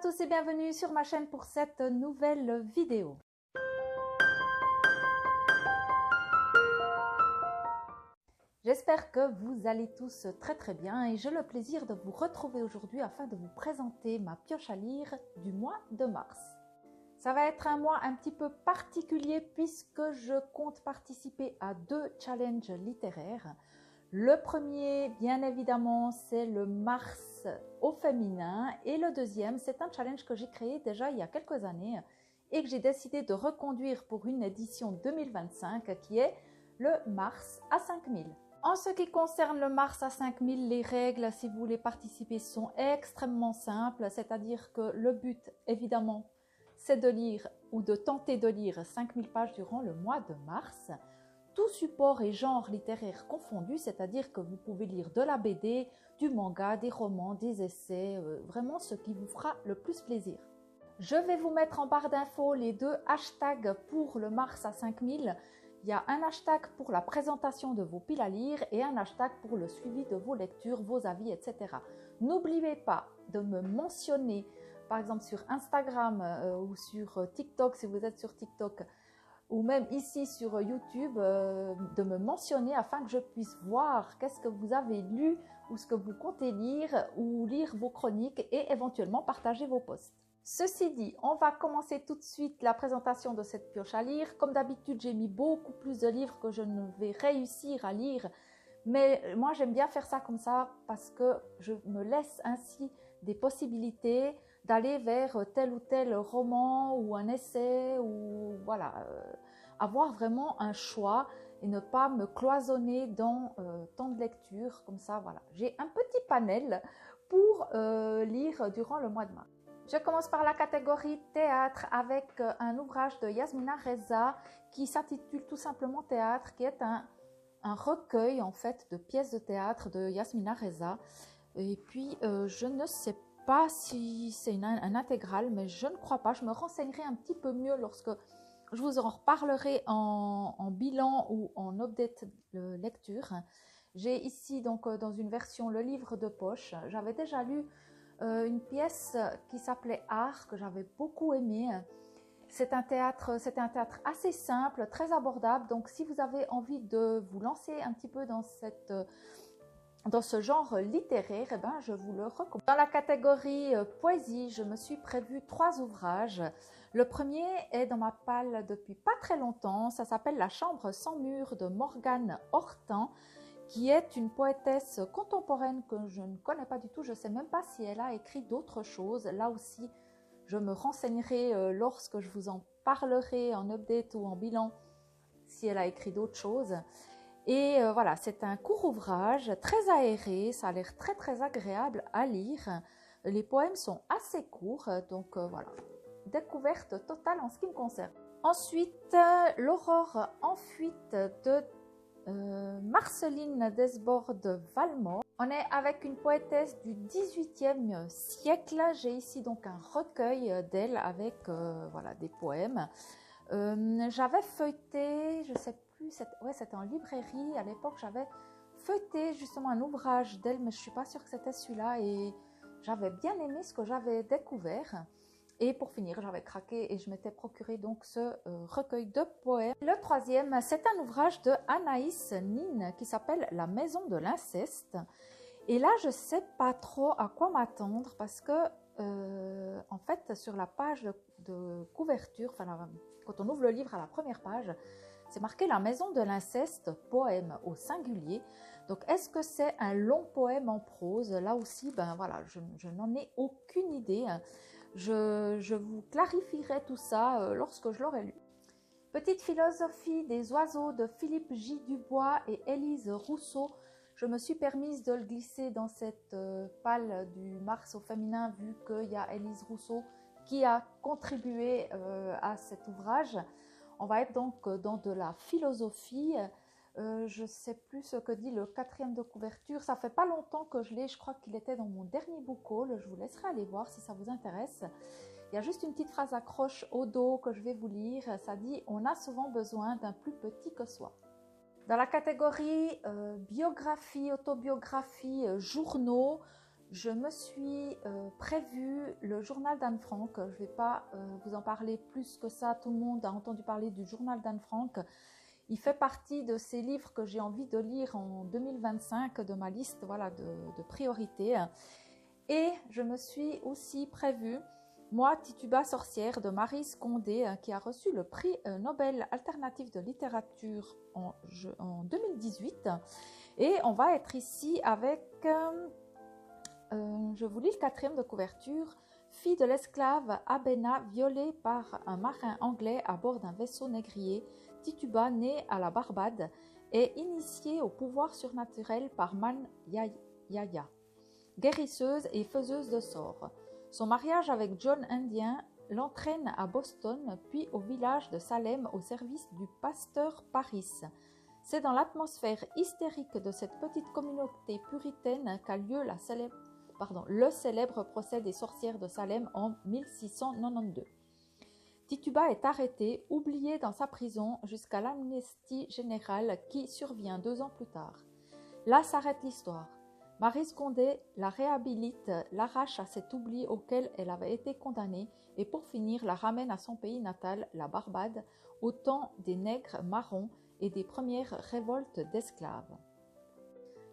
tous et bienvenue sur ma chaîne pour cette nouvelle vidéo. J'espère que vous allez tous très bien et j'ai le plaisir de vous retrouver aujourd'hui afin de vous présenter ma pioche à lire du mois de mars. Ça va être un mois un petit peu particulier puisque je compte participer à 2 challenges littéraires. Le premier, bien évidemment, c'est le mars au féminin et le deuxième, c'est un challenge que j'ai créé déjà il y a quelques années et que j'ai décidé de reconduire pour une édition 2025 qui est le mars à 5000. En ce qui concerne le mars à 5000, les règles, si vous voulez participer, sont extrêmement simples, c'est-à-dire que le but, évidemment, c'est de lire ou de tenter de lire 5000 pages durant le mois de mars. Tout support et genre littéraire confondus, c'est-à-dire que vous pouvez lire de la BD, du manga, des romans, des essais, vraiment ce qui vous fera le plus plaisir. Je vais vous mettre en barre d'infos les 2 hashtags pour le mars à 5000. Il y a un hashtag pour la présentation de vos piles à lire et un hashtag pour le suivi de vos lectures, vos avis, etc. N'oubliez pas de me mentionner, par exemple sur Instagram ou sur TikTok, si vous êtes sur TikTok, ou même ici sur YouTube, de me mentionner afin que je puisse voir qu'est-ce que vous avez lu ou ce que vous comptez lire ou lire vos chroniques et éventuellement partager vos posts. Ceci dit, on va commencer tout de suite la présentation de cette pioche à lire. Comme d'habitude, j'ai mis beaucoup plus de livres que je ne vais réussir à lire, mais moi j'aime bien faire ça comme ça parce que je me laisse ainsi des possibilités d'aller vers tel ou tel roman ou un essai ou voilà, avoir vraiment un choix et ne pas me cloisonner dans tant de lectures comme ça. Voilà, j'ai un petit panel pour lire durant le mois de mars. Je commence par la catégorie théâtre avec un ouvrage de Yasmina Reza qui s'intitule tout simplement Théâtre, qui est un recueil en fait de pièces de théâtre de Yasmina Reza. Et puis je ne sais pas si c'est un intégral, mais je ne crois pas. Je me renseignerai un petit peu mieux lorsque je vous en reparlerai en bilan ou en update de lecture. J'ai ici donc dans une version le livre de poche. J'avais déjà lu une pièce qui s'appelait Art, que j'avais beaucoup aimé. C'était un théâtre assez simple, très abordable. Donc si vous avez envie de vous lancer un petit peu dans ce genre littéraire, eh ben, je vous le recommande. Dans la catégorie poésie, je me suis prévu 3 ouvrages. Le premier est dans ma palle depuis pas très longtemps. Ça s'appelle La chambre sans mur de Morgane Hortan, qui est une poétesse contemporaine que je ne connais pas du tout. Je ne sais même pas si elle a écrit d'autres choses. Là aussi, je me renseignerai lorsque je vous en parlerai en update ou en bilan si elle a écrit d'autres choses. Et voilà, c'est un court ouvrage très aéré, ça a l'air très agréable à lire. Les poèmes sont assez courts, donc voilà, découverte totale en ce qui me concerne. Ensuite, L'aurore en fuite de Marceline Desbordes-Valmore. On est avec une poétesse du XVIIIe siècle. J'ai ici donc un recueil d'elle avec voilà, des poèmes. J'avais feuilleté, je sais plus, c'était en librairie à l'époque, j'avais feuilleté justement un ouvrage d'elle, mais je suis pas sûre que c'était celui-là et j'avais bien aimé ce que j'avais découvert. Et pour finir, j'avais craqué et je m'étais procuré donc ce recueil de poèmes. Le troisième, c'est un ouvrage de Anaïs Nin qui s'appelle La maison de l'inceste. Et là, je sais pas trop à quoi m'attendre parce que en fait, sur la page de couverture, enfin, quand on ouvre le livre à la première page, c'est marqué La maison de l'inceste, poème au singulier. Donc, est-ce que c'est un long poème en prose? Là aussi, ben voilà, je n'en ai aucune idée. Je vous clarifierai tout ça lorsque je l'aurai lu. Petite philosophie des oiseaux de Philippe J. Dubois et Élise Rousseau. Je me suis permise de le glisser dans cette palle du mars au féminin vu qu'il y a Élise Rousseau qui a contribué à cet ouvrage. On va être donc dans de la philosophie. Je ne sais plus ce que dit le 4e de couverture. Ça fait pas longtemps que je l'ai. Je crois qu'il était dans mon dernier book haul. Je vous laisserai aller voir si ça vous intéresse. Il y a juste une petite phrase accroche au dos que je vais vous lire. Ça dit « On a souvent besoin d'un plus petit que soi ». Dans la catégorie biographie, autobiographie, journaux, je me suis prévu le journal d'Anne Frank. Je ne vais pas vous en parler plus que ça. Tout le monde a entendu parler du journal d'Anne Frank. Il fait partie de ces livres que j'ai envie de lire en 2025, de ma liste voilà, de priorités. Et je me suis aussi prévu, moi, Tituba sorcière de Maryse Condé, qui a reçu le prix Nobel alternatif de littérature en 2018. Et on va être ici avec, je vous lis le 4e de couverture, fille de l'esclave Abena violée par un marin anglais à bord d'un vaisseau négrier. Tituba, née à la Barbade, est initiée au pouvoir surnaturel par Man Yaya, guérisseuse et faiseuse de sorts. Son mariage avec John Indien l'entraîne à Boston, puis au village de Salem au service du pasteur Paris. C'est dans l'atmosphère hystérique de cette petite communauté puritaine qu'a lieu le célèbre procès des sorcières de Salem en 1692. Tituba est arrêtée, oubliée dans sa prison jusqu'à l'amnistie générale qui survient 2 ans plus tard. Là s'arrête l'histoire. Maryse Condé la réhabilite, l'arrache à cet oubli auquel elle avait été condamnée et pour finir la ramène à son pays natal, la Barbade, au temps des nègres marrons et des premières révoltes d'esclaves.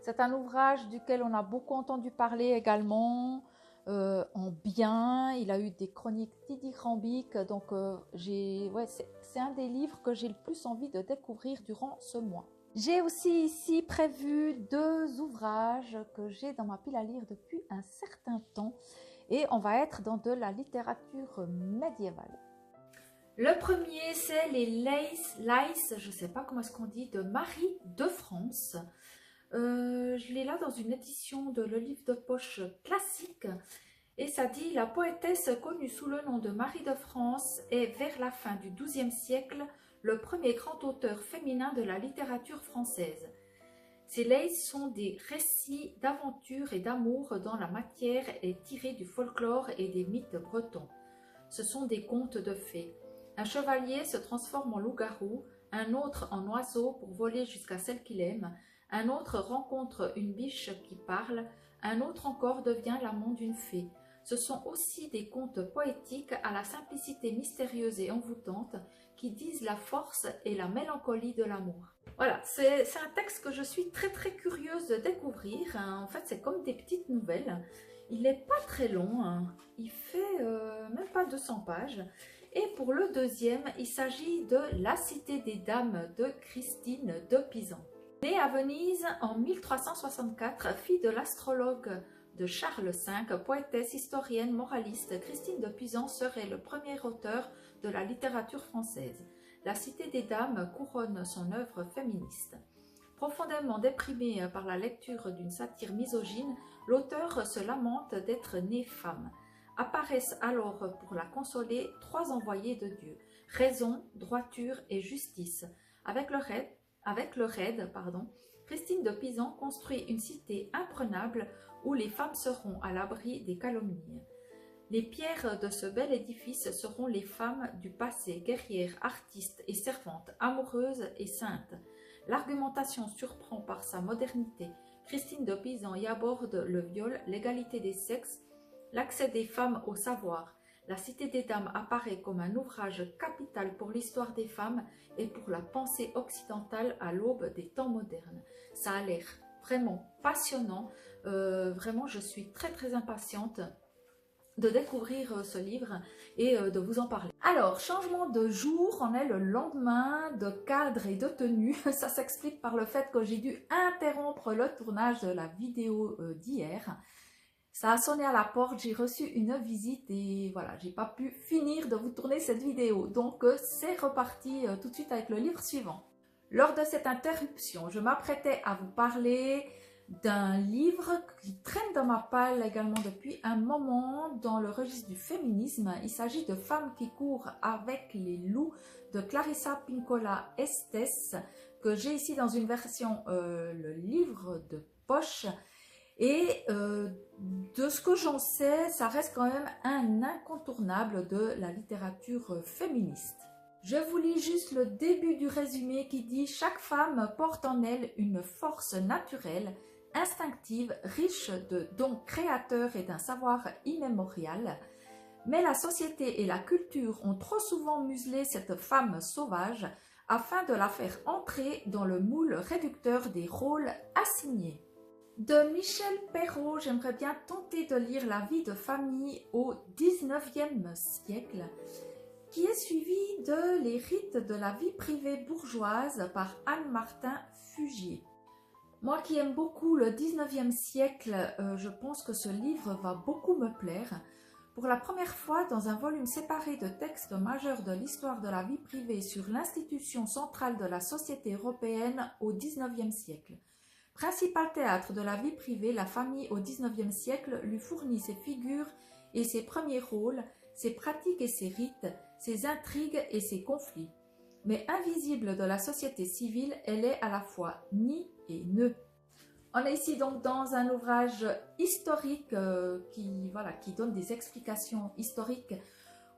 C'est un ouvrage duquel on a beaucoup entendu parler également, en bien. Il a eu des chroniques dithyrambiques, donc c'est un des livres que j'ai le plus envie de découvrir durant ce mois. J'ai aussi ici prévu 2 ouvrages que j'ai dans ma pile à lire depuis un certain temps et on va être dans de la littérature médiévale. Le premier, c'est les Laïs, je ne sais pas comment est-ce qu'on dit, de Marie de France. Je l'ai là dans une édition de Le Livre de Poche classique et ça dit « La poétesse connue sous le nom de Marie de France est vers la fin du XIIe siècle le premier grand auteur féminin de la littérature française. Ces lays sont des récits d'aventure et d'amour dont la matière est tirée du folklore et des mythes bretons. Ce sont des contes de fées. Un chevalier se transforme en loup-garou, un autre en oiseau pour voler jusqu'à celle qu'il aime, un autre rencontre une biche qui parle, un autre encore devient l'amant d'une fée. Ce sont aussi des contes poétiques à la simplicité mystérieuse et envoûtante qui disent la force et la mélancolie de l'amour. » Voilà, c'est un texte que je suis très curieuse de découvrir. En fait, c'est comme des petites nouvelles. Il n'est pas très long, il fait même pas 200 pages. Et pour le deuxième, il s'agit de La Cité des Dames de Christine de Pisan. Née à Venise en 1364, fille de l'astrologue de Charles V, poétesse, historienne, moraliste, Christine de Pisan serait le premier auteur de la littérature française. La Cité des Dames couronne son œuvre féministe. Profondément déprimée par la lecture d'une satire misogyne, l'auteur se lamente d'être née femme. Apparaissent alors pour la consoler 3 envoyés de Dieu, raison, droiture et justice. Avec le raid, Christine de Pisan construit une cité imprenable où les femmes seront à l'abri des calomnies. Les pierres de ce bel édifice seront les femmes du passé, guerrières, artistes et servantes, amoureuses et saintes. L'argumentation surprend par sa modernité. Christine de Pisan y aborde le viol, l'égalité des sexes, l'accès des femmes au savoir. La Cité des Dames apparaît comme un ouvrage capital pour l'histoire des femmes et pour la pensée occidentale à l'aube des temps modernes. Ça a l'air vraiment passionnant. Vraiment, je suis très impatiente de découvrir ce livre et de vous en parler. Alors, changement de jour, on est le lendemain, de cadre et de tenue. Ça s'explique par le fait que j'ai dû interrompre le tournage de la vidéo d'hier. Ça a sonné à la porte, j'ai reçu une visite et voilà, j'ai pas pu finir de vous tourner cette vidéo. Donc, c'est reparti tout de suite avec le livre suivant. Lors de cette interruption, je m'apprêtais à vous parler d'un livre qui traîne dans ma palle également depuis un moment dans le registre du féminisme. Il s'agit de Femmes qui courent avec les loups de Clarissa Pinkola Estes, que j'ai ici dans une version le livre de poche. Et de ce que j'en sais, ça reste quand même un incontournable de la littérature féministe. Je vous lis juste le début du résumé qui dit « Chaque femme porte en elle une force naturelle, instinctive, riche de dons créateurs et d'un savoir immémorial. Mais la société et la culture ont trop souvent muselé cette femme sauvage afin de la faire entrer dans le moule réducteur des rôles assignés. De Michel Perrault, j'aimerais bien tenter de lire la vie de famille au XIXe siècle, qui est suivie de Les rites de la vie privée bourgeoise par Anne-Martin Fugier. Moi qui aime beaucoup le XIXe siècle, je pense que ce livre va beaucoup me plaire. Pour la première fois, dans un volume séparé de textes majeurs de l'histoire de la vie privée sur l'institution centrale de la société européenne au XIXe siècle. Principal théâtre de la vie privée, la famille au XIXe siècle lui fournit ses figures et ses premiers rôles, ses pratiques et ses rites, ses intrigues et ses conflits. Mais invisible de la société civile, elle est à la fois nid et nœud. On est ici donc dans un ouvrage historique qui donne des explications historiques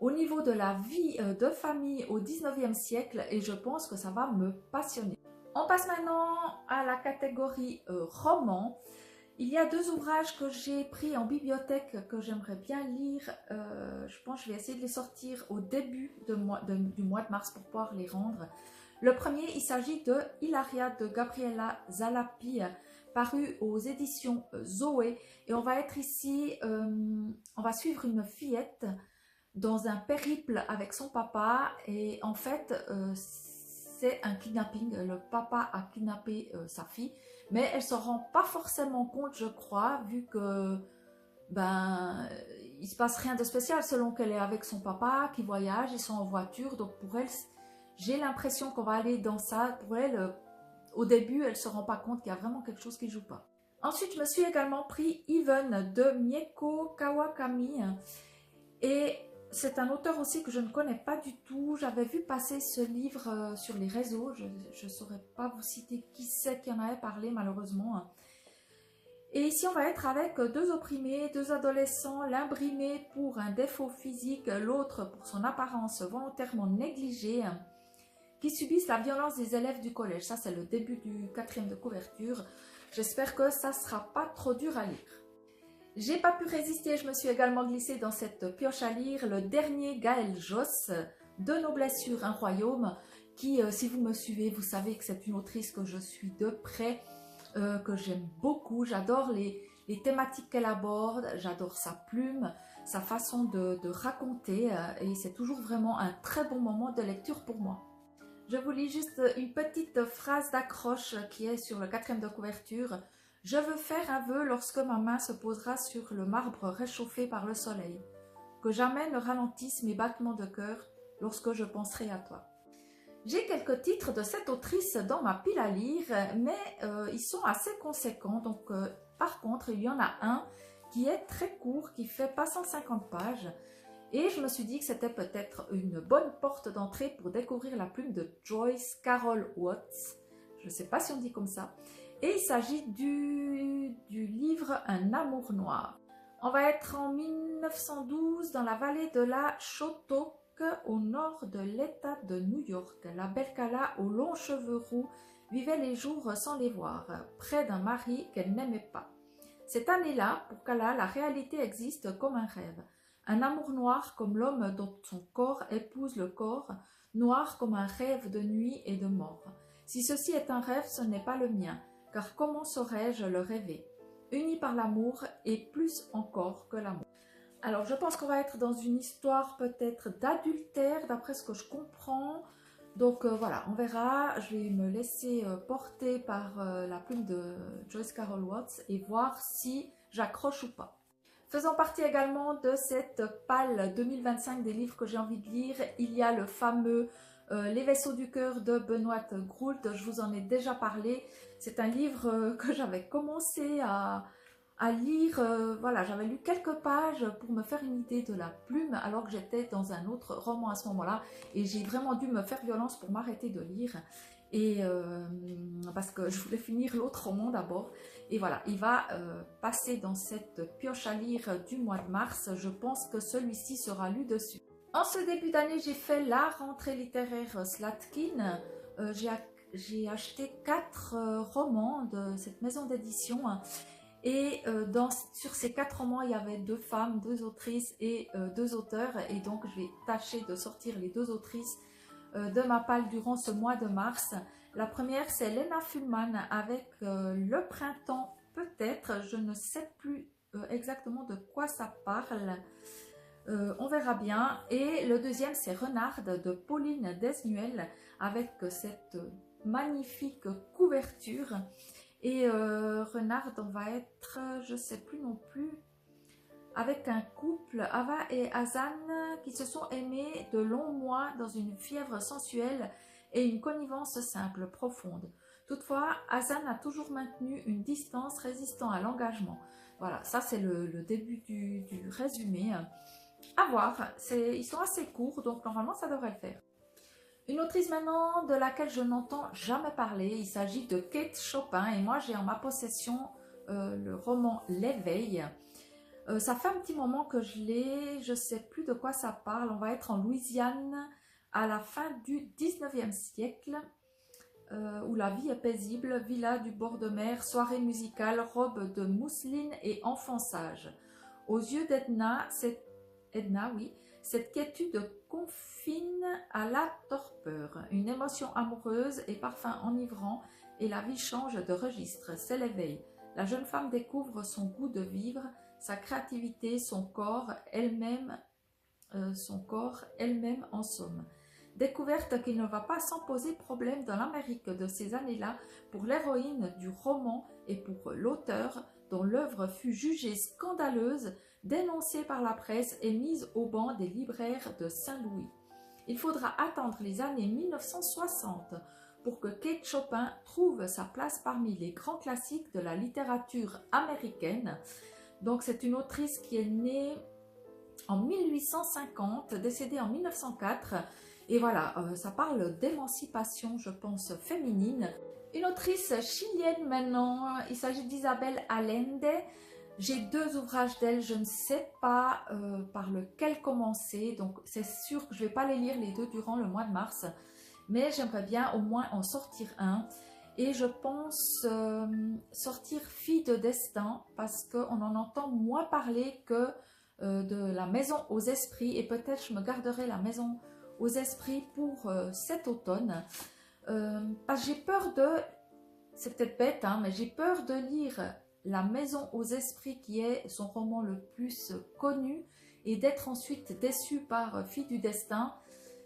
au niveau de la vie de famille au XIXe siècle et je pense que ça va me passionner. On passe maintenant à la catégorie roman. Il y a deux ouvrages que j'ai pris en bibliothèque que j'aimerais bien lire. Je pense que je vais essayer de les sortir au début du mois de mars pour pouvoir les rendre. Le premier, il s'agit de Hilaria de Gabriela Zalapi, paru aux éditions Zoé. Et on va être ici, on va suivre une fillette dans un périple avec son papa. Et en fait, c'est un kidnapping. Le papa a kidnappé sa fille. Mais elle ne se rend pas forcément compte, je crois, vu que il se passe rien de spécial selon qu'elle est avec son papa, qui voyage, ils sont en voiture. Donc pour elle, j'ai l'impression qu'on va aller dans ça. Pour elle, au début, elle ne se rend pas compte qu'il y a vraiment quelque chose qui ne joue pas. Ensuite, je me suis également pris Even de Mieko Kawakami. Et c'est un auteur aussi que je ne connais pas du tout. J'avais vu passer ce livre sur les réseaux. Je ne saurais pas vous citer qui c'est qui en avait parlé malheureusement. Et ici, on va être avec deux opprimés, deux adolescents, l'un brimé pour un défaut physique, l'autre pour son apparence volontairement négligée, qui subissent la violence des élèves du collège. Ça, c'est le début du 4e de couverture. J'espère que ça ne sera pas trop dur à lire. J'ai pas pu résister, je me suis également glissée dans cette pioche à lire, le dernier Gaël Josse, De nos blessures, un royaume, qui, si vous me suivez, vous savez que c'est une autrice que je suis de près, que j'aime beaucoup. J'adore les thématiques qu'elle aborde, j'adore sa plume, sa façon de raconter, et c'est toujours vraiment un très bon moment de lecture pour moi. Je vous lis juste une petite phrase d'accroche qui est sur le 4e de couverture. « Je veux faire un vœu lorsque ma main se posera sur le marbre réchauffé par le soleil. Que jamais ne ralentissent mes battements de cœur lorsque je penserai à toi. » J'ai quelques titres de cette autrice dans ma pile à lire, mais ils sont assez conséquents. Donc, par contre, il y en a un qui est très court, qui fait pas 150 pages. Et je me suis dit que c'était peut-être une bonne porte d'entrée pour découvrir la plume de Joyce Carol Oates. Je ne sais pas si on dit comme ça. Et il s'agit du livre Un amour noir. On va être en 1912 dans la vallée de la Shotoke, au nord de l'État de New York. La belle Kala aux longs cheveux roux vivait les jours sans les voir, près d'un mari qu'elle n'aimait pas. Cette année-là, pour Kala, la réalité existe comme un rêve. Un amour noir comme l'homme dont son corps épouse le corps, noir comme un rêve de nuit et de mort. Si ceci est un rêve, ce n'est pas le mien, car comment saurais-je le rêver? Unis par l'amour et plus encore que l'amour. Alors je pense qu'on va être dans une histoire peut-être d'adultère, d'après ce que je comprends. Donc voilà, on verra. Je vais me laisser porter par la plume de Joyce Carol Oates et voir si j'accroche ou pas. Faisant partie également de cette palle 2025 des livres que j'ai envie de lire, il y a le fameux Les vaisseaux du cœur de Benoît Groult. Je vous en ai déjà parlé. C'est un livre que j'avais commencé à lire. Voilà, j'avais lu quelques pages pour me faire une idée de la plume alors que j'étais dans un autre roman à ce moment-là. Et j'ai vraiment dû me faire violence pour m'arrêter de lire. Et parce que je voulais finir l'autre roman d'abord. Et voilà, il va passer dans cette pioche à lire du mois de mars. Je pense que celui-ci sera lu dessus. En ce début d'année, j'ai fait la rentrée littéraire Slatkin. J'ai j'ai acheté 4 romans de cette maison d'édition. Et sur ces 4 romans, il y avait 2 femmes, 2 autrices et 2 auteurs. Et donc, je vais tâcher de sortir les 2 autrices de ma palle durant ce mois de mars. La première, c'est Lena Fullman avec Le Printemps, peut-être. Je ne sais plus exactement de quoi ça parle. On verra bien. Et le deuxième, c'est Renard de Pauline Desnuel avec cette magnifique couverture. Et Renard, on va être, je ne sais plus non plus, avec un couple, Ava et Hazan, qui se sont aimés de longs mois dans une fièvre sensuelle et une connivence simple, profonde. Toutefois, Hazan a toujours maintenu une distance résistant à l'engagement. Voilà, ça c'est le début du résumé. À voir, ils sont assez courts, donc normalement ça devrait le faire. Une autrice maintenant de laquelle je n'entends jamais parler, il s'agit de Kate Chopin et moi j'ai en ma possession le roman L'éveil. Ça fait un petit moment que je l'ai, je ne sais plus de quoi ça parle, on va être en Louisiane à la fin du 19e siècle, où la vie est paisible, villa du bord de mer, soirée musicale, robe de mousseline et enfant sage. Aux yeux d'Edna, cette quiétude confine à la torpeur, une émotion amoureuse et parfum enivrant et la vie change de registre, c'est l'éveil. La jeune femme découvre son goût de vivre, sa créativité, son corps elle-même en somme. Découverte qui ne va pas sans poser problème dans l'Amérique de ces années-là pour l'héroïne du roman et pour l'auteur dont l'œuvre fut jugée scandaleuse, dénoncée par la presse et mise au banc des libraires de Saint-Louis. Il faudra attendre les années 1960 pour que Kate Chopin trouve sa place parmi les grands classiques de la littérature américaine. Donc c'est une autrice qui est née en 1850, décédée en 1904. Et voilà, ça parle d'émancipation, je pense, féminine. Une autrice chilienne maintenant, il s'agit d'Isabelle Allende. J'ai 2 ouvrages d'elle, je ne sais pas par lequel commencer, donc c'est sûr que je ne vais pas les lire les 2 durant le mois de mars, mais j'aimerais bien au moins en sortir un. Et je pense sortir Fille de destin, parce qu'on en entend moins parler que de La Maison aux esprits, et peut-être je me garderai La Maison aux esprits pour cet automne. Parce que j'ai peur de, c'est peut-être bête, hein, mais j'ai peur de lire La Maison aux esprits qui est son roman le plus connu et d'être ensuite déçue par Fille du destin.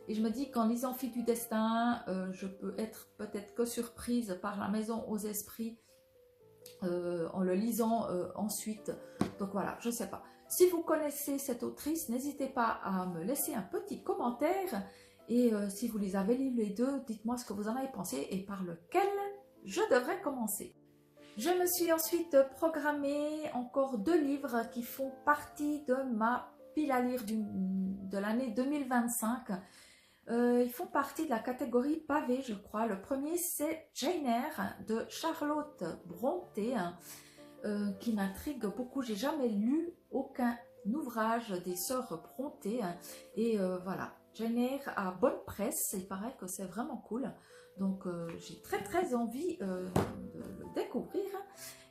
Et je me dis qu'en lisant Fille du destin, je peux être peut-être que surprise par La Maison aux esprits en le lisant ensuite. Donc voilà, je ne sais pas. Si vous connaissez cette autrice, n'hésitez pas à me laisser un petit commentaire. Et si vous les avez lus les 2, dites-moi ce que vous en avez pensé et par lequel je devrais commencer. Je me suis ensuite programmé encore 2 livres qui font partie de ma pile à lire de l'année 2025. Ils font partie de la catégorie pavé, je crois. Le premier, c'est Jane Eyre de Charlotte Brontë, qui m'intrigue beaucoup. J'ai jamais lu aucun ouvrage des sœurs Brontë. Et voilà, Jane Eyre a bonne presse. Il paraît que c'est vraiment cool. Donc, j'ai très envie de le découvrir.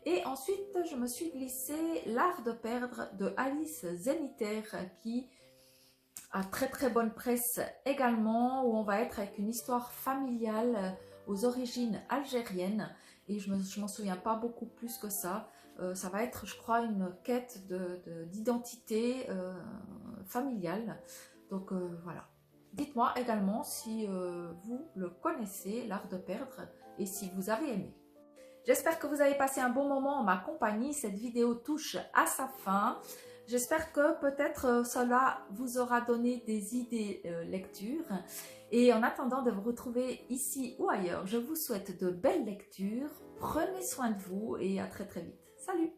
Et ensuite, je me suis glissée L'Art de perdre de Alice Zeniter, qui a très bonne presse également, où on va être avec une histoire familiale aux origines algériennes. Et je m'en souviens pas beaucoup plus que ça. Ça va être, je crois, une quête d'identité familiale. Donc voilà. Dites-moi également si vous le connaissez, L'Art de perdre, et si vous avez aimé. J'espère que vous avez passé un bon moment en ma compagnie. Cette vidéo touche à sa fin. J'espère que peut-être cela vous aura donné des idées lecture. Et en attendant de vous retrouver ici ou ailleurs, je vous souhaite de belles lectures. Prenez soin de vous et à très vite. Salut!